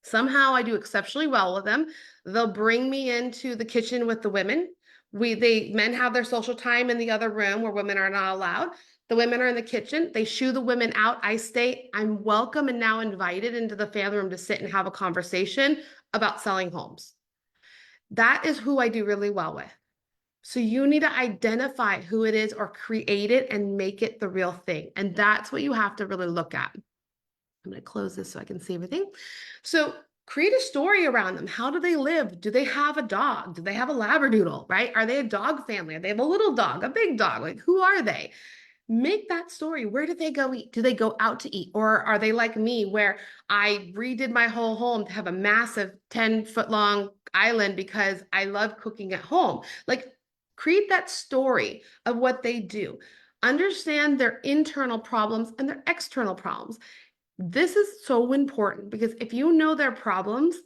Somehow I do exceptionally well with them. They'll bring me into the kitchen with the women. Men have their social time in the other room where women are not allowed. The women are in the kitchen. They shoo the women out. I stay. I'm welcome and now invited into the family room to sit and have a conversation about selling homes. That is who I do really well with. So you need to identify who it is or create it and make it the real thing. And that's what you have to really look at. I'm going to close this so I can see everything. So create a story around them. How do they live? Do they have a dog? Do they have a Labradoodle, right? Are they a dog family? Are they have a little dog, a big dog? Like, who are they? Make that story. Where do they go eat? Do they go out to eat? Or are they like me, where I redid my whole home to have a massive 10-foot long island because I love cooking at home? Like, create that story of what they do. Understand their internal problems and their external problems. This is so important because if you know their problems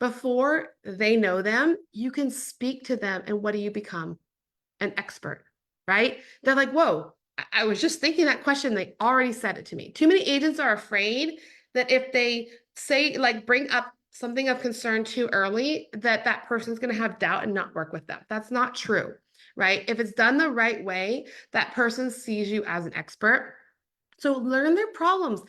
before they know them, you can speak to them. And what do you become? An expert, right? They're like, whoa, I was just thinking that question. They already said it to me. Too many agents are afraid that if they say, like, bring up something of concern too early, that person's going to have doubt and not work with them. That's not true, right? If it's done the right way, that person sees you as an expert. So learn their problems.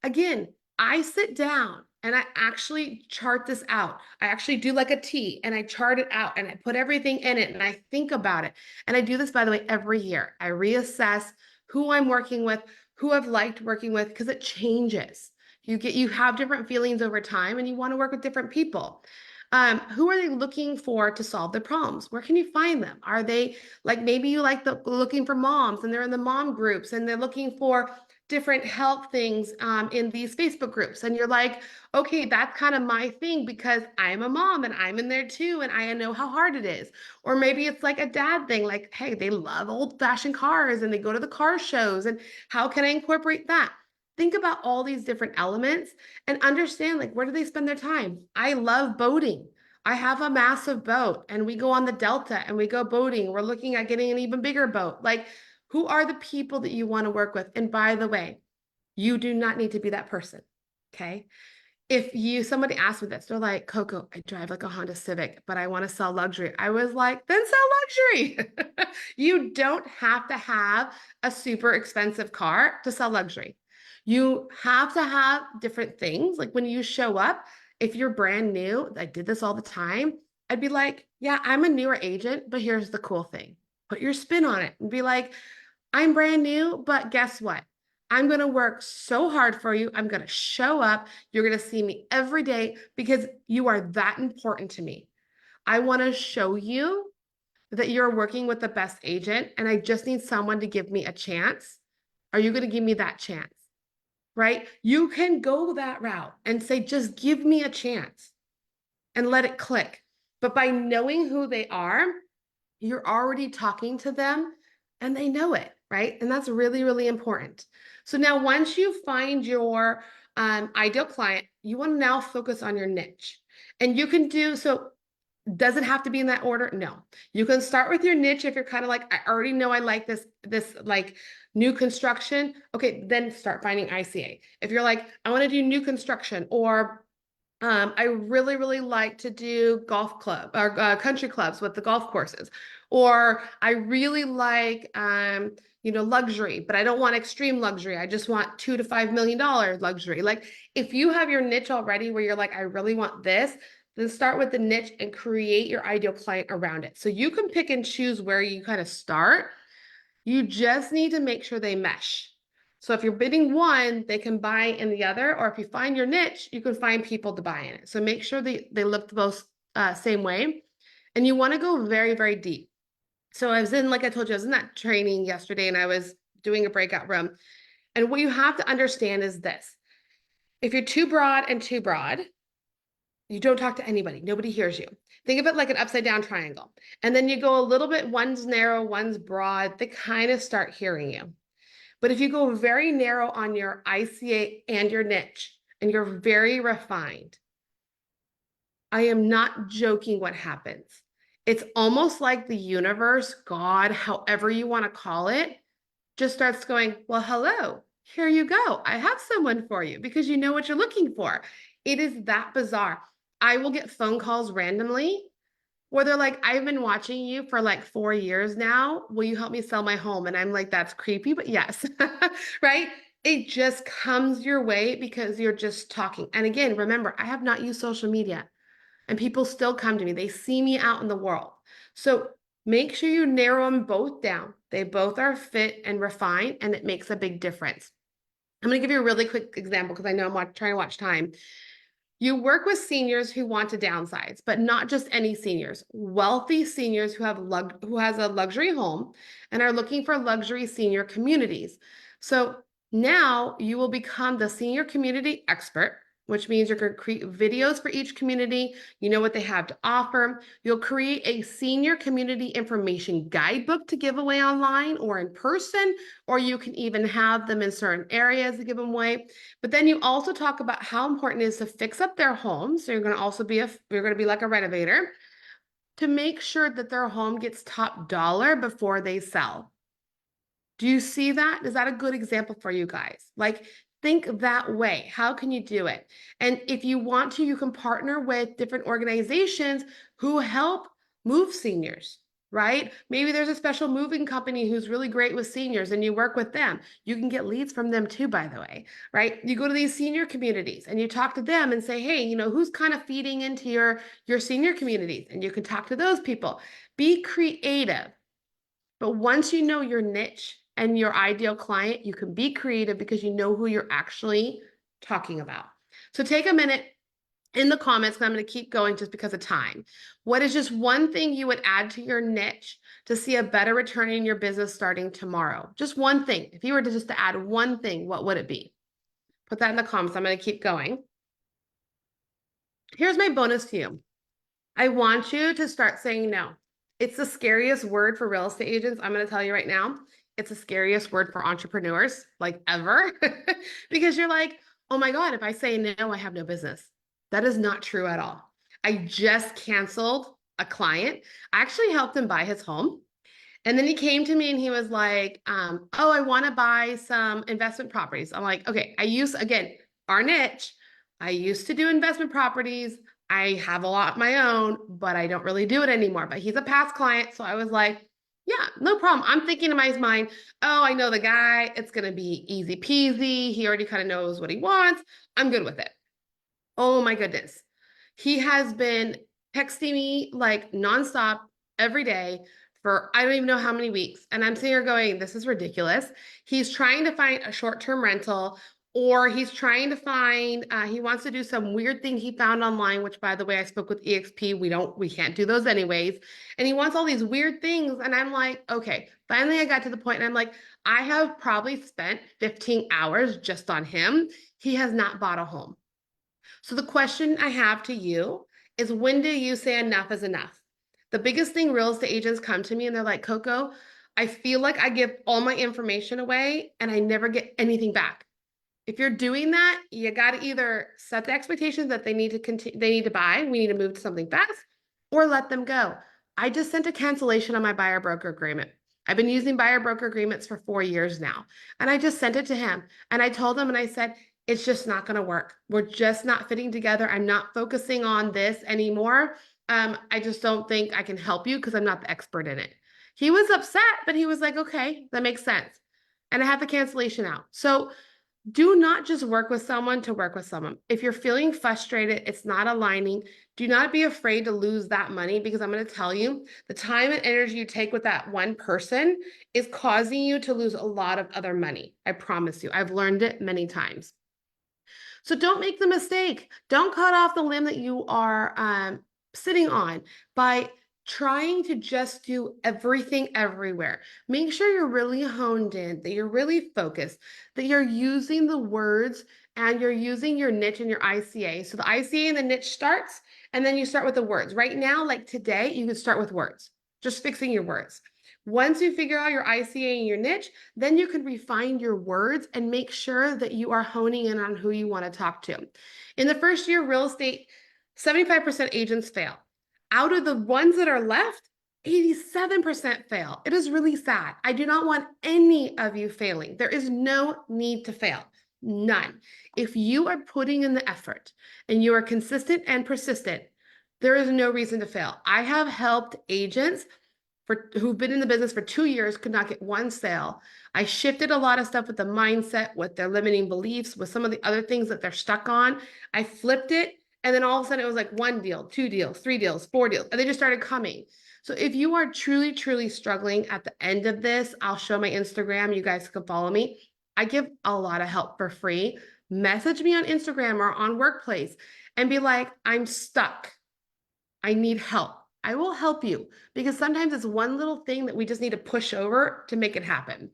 Again, I sit down and I actually chart this out. I actually do like a T and I chart it out and I put everything in it and I think about it. And I do this, by the way, every year. I reassess who I'm working with, who I've liked working with, because it changes. You have different feelings over time and you want to work with different people. Who are they looking for to solve their problems? Where can you find them? Are they like, maybe you like looking for moms and they're in the mom groups and they're looking for different health things in these Facebook groups. And you're like, okay, that's kind of my thing because I'm a mom and I'm in there too. And I know how hard it is. Or maybe it's like a dad thing, like, hey, they love old fashioned cars and they go to the car shows. And how can I incorporate that? Think about all these different elements and understand, like, where do they spend their time? I love boating. I have a massive boat and we go on the Delta and we go boating. We're looking at getting an even bigger boat. Like, who are the people that you want to work with? And by the way, you do not need to be that person. Okay. If somebody asked me this, they're like, Coco, I drive like a Honda Civic, but I want to sell luxury. I was like, then sell luxury. You don't have to have a super expensive car to sell luxury. You have to have different things. Like when you show up, if you're brand new, I did this all the time. I'd be like, yeah, I'm a newer agent, but here's the cool thing. Put your spin on it and be like, I'm brand new, but guess what? I'm going to work so hard for you. I'm going to show up. You're going to see me every day because you are that important to me. I want to show you that you're working with the best agent and I just need someone to give me a chance. Are you going to give me that chance? Right? You can go that route and say, just give me a chance and let it click. But by knowing who they are, you're already talking to them and they know it, right? And that's really, really important. So now once you find your ideal client, you want to now focus on your niche. And you can do so. Does it have to be in that order? No. You can start with your niche if you're kind of like, I already know I like this like new construction. Okay, then start finding ICA. If you're like, I want to do new construction, or I really, really like to do golf club or country clubs with the golf courses, or I really like luxury, but I don't want extreme luxury. I just want $2 to $5 million luxury. Like if you have your niche already where you're like, I really want this, then start with the niche and create your ideal client around it. So you can pick and choose where you kind of start. You just need to make sure they mesh. So if you're bidding one, they can buy in the other, or if you find your niche, you can find people to buy in it. So make sure they look the most same way. And you want to go very, very deep. So I was in, like I told you, I was in that training yesterday and I was doing a breakout room. And what you have to understand is this. If you're too broad and too broad, you don't talk to anybody. Nobody hears you. Think of it like an upside down triangle. And then you go a little bit, one's narrow, one's broad. They kind of start hearing you. But if you go very narrow on your ICA and your niche, and you're very refined, I am not joking what happens. It's almost like the universe, God, however you want to call it, just starts going, well, hello, here you go. I have someone for you because you know what you're looking for. It is that bizarre. I will get phone calls randomly where they're like, I've been watching you for like 4 years now. Will you help me sell my home? And I'm like, that's creepy, but yes, right? It just comes your way because you're just talking. And again, remember, I have not used social media and people still come to me. They see me out in the world. So make sure you narrow them both down. They both are fit and refined, and it makes a big difference. I'm going to give you a really quick example because I know I'm trying to watch time. You work with seniors who want to downsize, but not just any seniors, wealthy seniors who has a luxury home and are looking for luxury senior communities. So now you will become the senior community expert, which means you're going to create videos for each community. You know what they have to offer. You'll create a senior community information guidebook to give away online or in person, or you can even have them in certain areas to give them away. But then you also talk about how important it is to fix up their home. So you're going to also be like a renovator to make sure that their home gets top dollar before they sell. Do you see that? Is that a good example for you guys? Like, think that way. How can you do it? And if you want to, you can partner with different organizations who help move seniors, right? Maybe there's a special moving company who's really great with seniors and you work with them. You can get leads from them too, by the way, right? You go to these senior communities and you talk to them and say, hey, who's kind of feeding into your senior communities? And you can talk to those people. Be creative. But once you know your niche and your ideal client, you can be creative because you know who you're actually talking about. So take a minute in the comments, because I'm going to keep going just because of time. What is just one thing you would add to your niche to see a better return in your business starting tomorrow? Just one thing. If you were to just to add one thing, what would it be? Put that in the comments. I'm going to keep going. Here's my bonus to you. I want you to start saying no. It's the scariest word for real estate agents. I'm going to tell you right now. It's the scariest word for entrepreneurs, like ever, because you're like, oh my God, if I say no, I have no business. That is not true at all. I just canceled a client. I actually helped him buy his home. And then he came to me and he was like, oh, I want to buy some investment properties. I'm like, okay, again, our niche. I used to do investment properties. I have a lot of my own, but I don't really do it anymore. But he's a past client. So I was like, yeah, no problem. I'm thinking in my mind, oh, I know the guy. It's going to be easy peasy. He already kind of knows what he wants. I'm good with it. Oh my goodness. He has been texting me like nonstop every day for I don't even know how many weeks. And I'm sitting here going, this is ridiculous. He's trying to find a short-term rental, or he's trying to find, he wants to do some weird thing he found online, which by the way, I spoke with EXP. We can't do those anyways. And he wants all these weird things. And I'm like, okay, finally I got to the point and I'm like, I have probably spent 15 hours just on him. He has not bought a home. So the question I have to you is, when do you say enough is enough? The biggest thing real estate agents come to me and they're like, Coco, I feel like I give all my information away and I never get anything back. If you're doing that, you got to either set the expectations that they need to buy, we need to move to something fast, or let them go. I just sent a cancellation on my buyer broker agreement. I've been using buyer broker agreements for 4 years now. And I just sent it to him. And I told him and I said, it's just not going to work. We're just not fitting together. I'm not focusing on this anymore. I just don't think I can help you because I'm not the expert in it. He was upset, but he was like, okay, that makes sense. And I have the cancellation out. So do not just work with someone to work with someone. If you're feeling frustrated, it's not aligning. Do not be afraid to lose that money, because I'm going to tell you, the time and energy you take with that one person is causing you to lose a lot of other money. I promise you. I've learned it many times. So don't make the mistake. Don't cut off the limb that you are sitting on by trying to just do everything everywhere. Make sure you're really honed in, that you're really focused, that you're using the words and you're using your niche and your ICA. So the ICA and the niche starts, and then you start with the words. Right now, like today, you can start with words, just fixing your words. Once you figure out your ICA and your niche, then you can refine your words and make sure that you are honing in on who you want to talk to. In the first year of real estate, 75% agents fail. Out of the ones that are left, 87% fail. It is really sad. I do not want any of you failing. There is no need to fail. None. If you are putting in the effort and you are consistent and persistent, there is no reason to fail. I have helped agents who've been in the business for 2 years, could not get one sale. I shifted a lot of stuff with the mindset, with their limiting beliefs, with some of the other things that they're stuck on. I flipped it. And then all of a sudden it was like 1 deal, 2 deals, 3 deals, 4 deals, and they just started coming. So if you are truly, truly struggling at the end of this, I'll show my Instagram. You guys can follow me. I give a lot of help for free. Message me on Instagram or on Workplace and be like, I'm stuck. I need help. I will help you, because sometimes it's one little thing that we just need to push over to make it happen.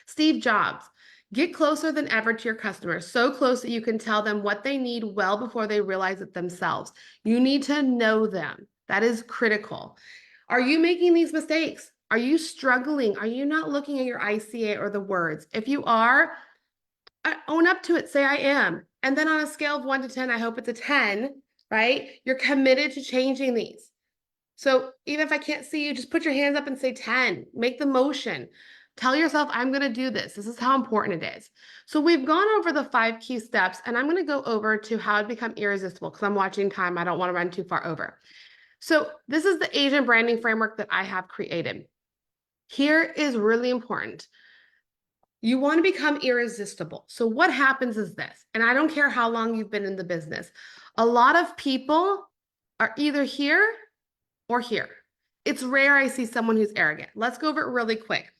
Steve Jobs, get closer than ever to your customers, so close that you can tell them what they need well before they realize it themselves. You need to know them. That is critical. Are you making these mistakes? Are you struggling? Are you not looking at your ICA or the words? If you are, own up to it. Say, I am. And then on a scale of 1 to 10, I hope it's a 10, right? You're committed to changing these. So even if I can't see you, just put your hands up and say 10. Make the motion. Tell yourself, I'm going to do this. This is how important it is. So we've gone over the 5 key steps, and I'm going to go over to how to become irresistible, because I'm watching time. I don't want to run too far over. So this is the agent branding framework that I have created. Here is really important. You want to become irresistible. So what happens is this, and I don't care how long you've been in the business. A lot of people are either here or here. It's rare I see someone who's arrogant. Let's go over it really quick.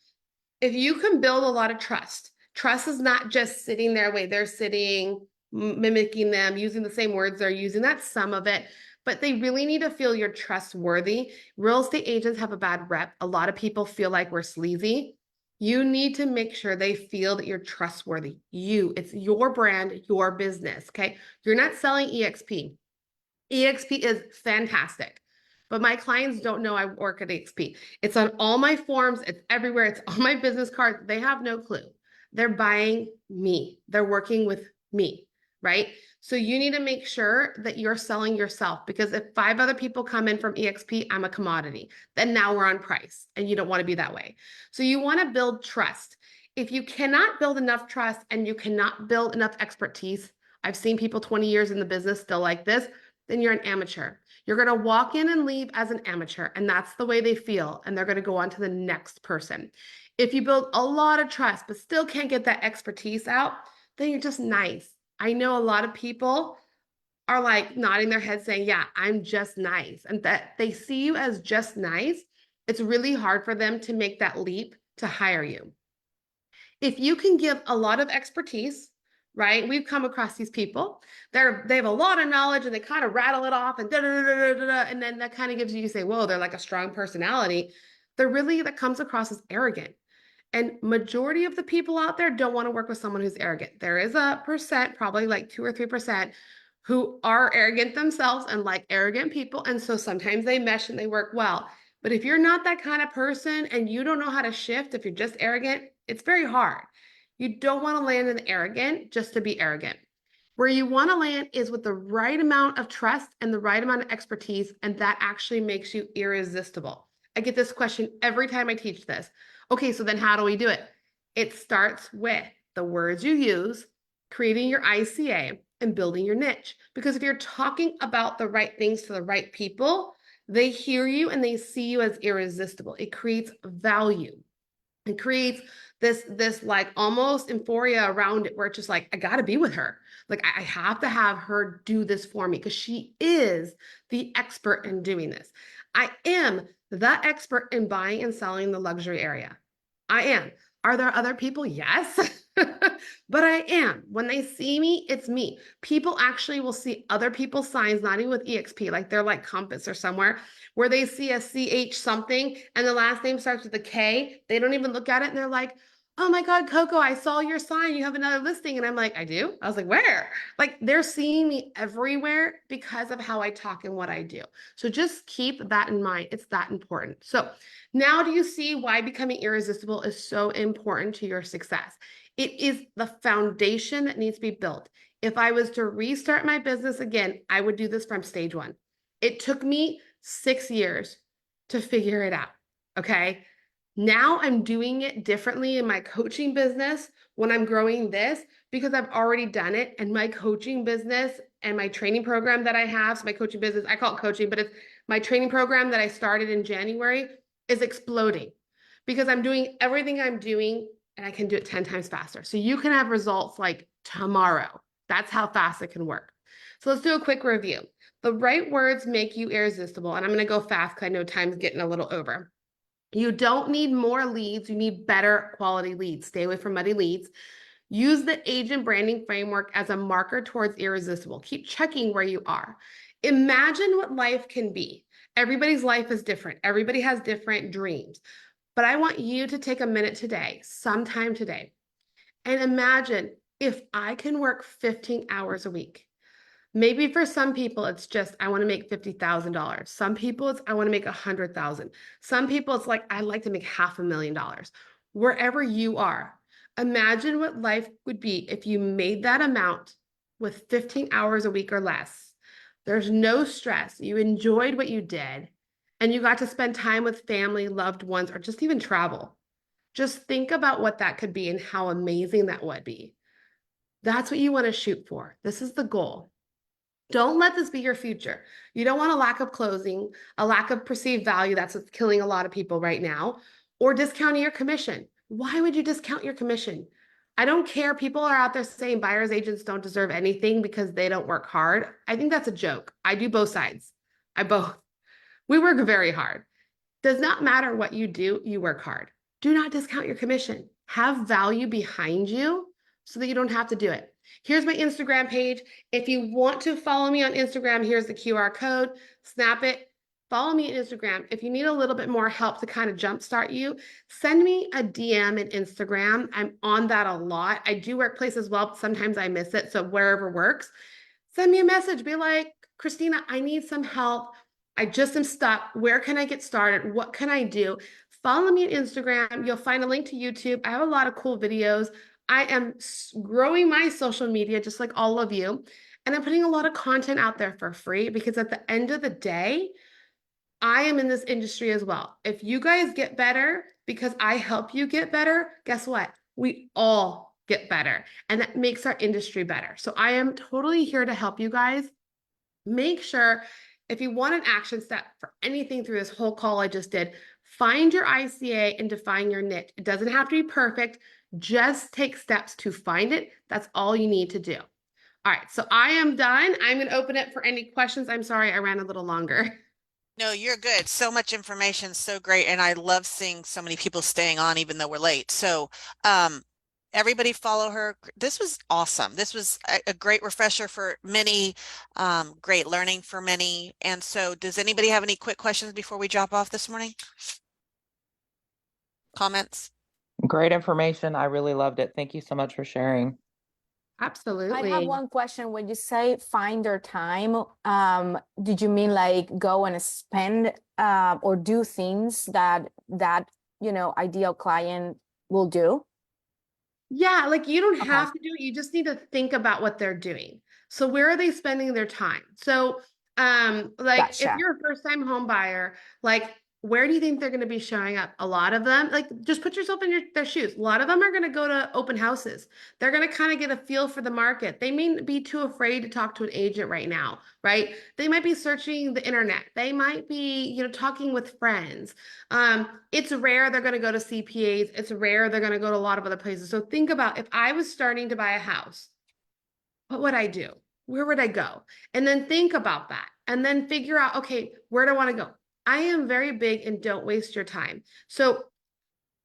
If you can build a lot of trust, trust is not just sitting their way. They're sitting, mimicking them, using the same words they're using. That's some of it, but they really need to feel you're trustworthy. Real estate agents have a bad rep. A lot of people feel like we're sleazy. You need to make sure they feel that you're trustworthy. It's your brand, your business, okay? You're not selling EXP. EXP is fantastic. But my clients don't know I work at EXP. It's on all my forms. It's everywhere. It's on my business cards. They have no clue. They're buying me. They're working with me, right? So you need to make sure that you're selling yourself, because if 5 other people come in from EXP, I'm a commodity. Then now we're on price, and you don't want to be that way. So you want to build trust. If you cannot build enough trust and you cannot build enough expertise, I've seen people 20 years in the business still like this, then you're an amateur. You're going to walk in and leave as an amateur, and that's the way they feel, and they're going to go on to the next person. If you build a lot of trust but still can't get that expertise out, then you're just nice. I know a lot of people are like nodding their head saying, yeah, I'm just nice, and that they see you as just nice. It's really hard for them to make that leap to hire you. If you can give a lot of expertise, right? We've come across these people. They have a lot of knowledge and they kind of rattle it off and and then that kind of gives you say, whoa, they're like a strong personality. That comes across as arrogant. And majority of the people out there don't want to work with someone who's arrogant. There is a percent, probably like 2 or 3%, who are arrogant themselves and like arrogant people. And so sometimes they mesh and they work well. But if you're not that kind of person and you don't know how to shift, if you're just arrogant, it's very hard. You don't want to land in the arrogant just to be arrogant. Where you want to land is with the right amount of trust and the right amount of expertise, and that actually makes you irresistible. I get this question every time I teach this. Okay, so then how do we do it? It starts with the words you use, creating your ICA, and building your niche. Because if you're talking about the right things to the right people, They hear you and they see you as irresistible. It creates value. It creates this like almost euphoria around it where it's just like, I gotta be with her. Like I have to have her do this for me because she is the expert in doing this. I am the expert in buying and selling the luxury area. I am. Are there other people? Yes. But I am. When they see me, it's me. People actually will see other people's signs, not even with EXP, like they're like Compass or somewhere, where they see a CH something and the last name starts with a K. They don't even look at it and they're like, oh my God, Coco, I saw your sign. You have another listing. And I'm like, I do? I was like, where? Like they're seeing me everywhere because of how I talk and what I do. So just keep that in mind. It's that important. So now do you see why becoming irresistible is so important to your success? It is the foundation that needs to be built. If I was to restart my business again, I would do this from stage one. It took me 6 years to figure it out. Okay. Now I'm doing it differently in my coaching business when I'm growing this because I've already done it. And my coaching business and my training program that I have, so my coaching business, I call it coaching, but it's my training program that I started in January is exploding because I'm doing everything I'm doing and I can do it 10 times faster. So you can have results like tomorrow. That's how fast it can work. So let's do a quick review. The right words make you irresistible. And I'm going to go fast because I know time's getting a little over. You don't need more leads. You need better quality leads. Stay away from muddy leads. Use the agent branding framework as a marker towards irresistible. Keep checking where you are. Imagine what life can be. Everybody's life is different. Everybody has different dreams. But I want you to take a minute today, sometime today, and imagine if I can work 15 hours a week. Maybe for some people, it's just, I want to make $50,000. Some people, it's, I want to make 100,000. Some people, it's like, I'd like to make $500,000. Wherever you are, imagine what life would be if you made that amount with 15 hours a week or less. There's no stress. You enjoyed what you did and you got to spend time with family, loved ones, or just even travel. Just think about what that could be and how amazing that would be. That's what you want to shoot for. This is the goal. Don't let this be your future. You don't want a lack of closing, a lack of perceived value. That's what's killing a lot of people right now, or discounting your commission. Why would you discount your commission? I don't care. People are out there saying buyer's agents don't deserve anything because they don't work hard. I think that's a joke. I do both sides. We work very hard. Does not matter what you do, you work hard. Do not discount your commission. Have value behind you so that you don't have to do it. Here's my Instagram page. If you want to follow me on Instagram, here's the QR code. Snap it. Follow me on Instagram. If you need a little bit more help to kind of jumpstart you, send me a DM in Instagram. I'm on that a lot. I do workplace as well, but sometimes I miss it. So wherever works, send me a message. Be like, Christina, I need some help. I just am stuck. Where can I get started? What can I do? Follow me on Instagram. You'll find a link to YouTube. I have a lot of cool videos. I am growing my social media just like all of you. And I'm putting a lot of content out there for free because at the end of the day, I am in this industry as well. If you guys get better because I help you get better, guess what? We all get better. And that makes our industry better. So I am totally here to help you guys. Make sure if you want an action step for anything through this whole call I just did, find your ICA and define your niche. It doesn't have to be perfect. Just take steps to find it. That's all you need to do. All right, so I am done. I'm going to open it for any questions. I'm sorry I ran a little longer. No, you're good. So much information, so great. And I love seeing so many people staying on even though we're late. So everybody follow her. This was awesome. This was a great refresher for many, great learning for many. And so does anybody have any quick questions before we drop off this morning? Comments? Great information. I really loved it. Thank you so much for sharing. Absolutely. I have one question. When you say find their time, did you mean like go and spend or do things that ideal client will do? Yeah, like you don't Okay. have to do it. You just need to think about what they're doing. So where are they spending their time? So like if Gotcha. you're a first-time home buyer, like where do you think they're going to be showing up? A lot of them, like, just put yourself in their shoes. A lot of them are going to go to open houses. They're going to kind of get a feel for the market. They may be too afraid to talk to an agent right now, right? They might be searching the internet. They might be, talking with friends. It's rare they're going to go to CPAs. It's rare they're going to go to a lot of other places. So think about, if I was starting to buy a house, what would I do? Where would I go? And then think about that, and then figure out, okay, where do I want to go? I am very big and don't waste your time. So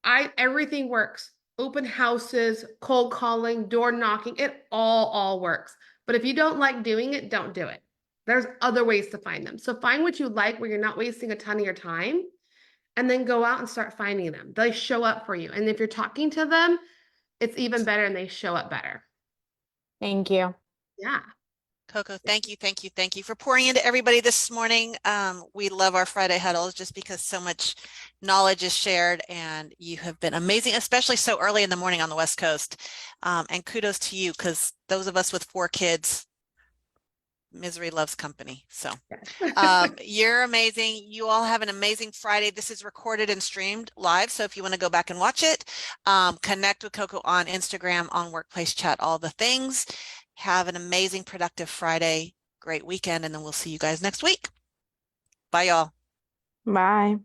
everything works. Open houses, cold calling, door knocking, it all works. But if you don't like doing it, don't do it. There's other ways to find them. So find what you like where you're not wasting a ton of your time, and then go out and start finding them. They show up for you. And if you're talking to them, it's even better, and they show up better. Thank you. Yeah. Coco, thank you for pouring into everybody this morning. We love our Friday huddles just because so much knowledge is shared, and you have been amazing, especially so early in the morning on the West Coast. And kudos to you, because those of us with 4 kids, misery loves company. So you're amazing. You all have an amazing Friday. This is recorded and streamed live. So if you want to go back and watch it, connect with Coco on Instagram, on Workplace Chat, all the things. Have an amazing, productive Friday, great weekend, and then we'll see you guys next week. Bye, y'all. Bye.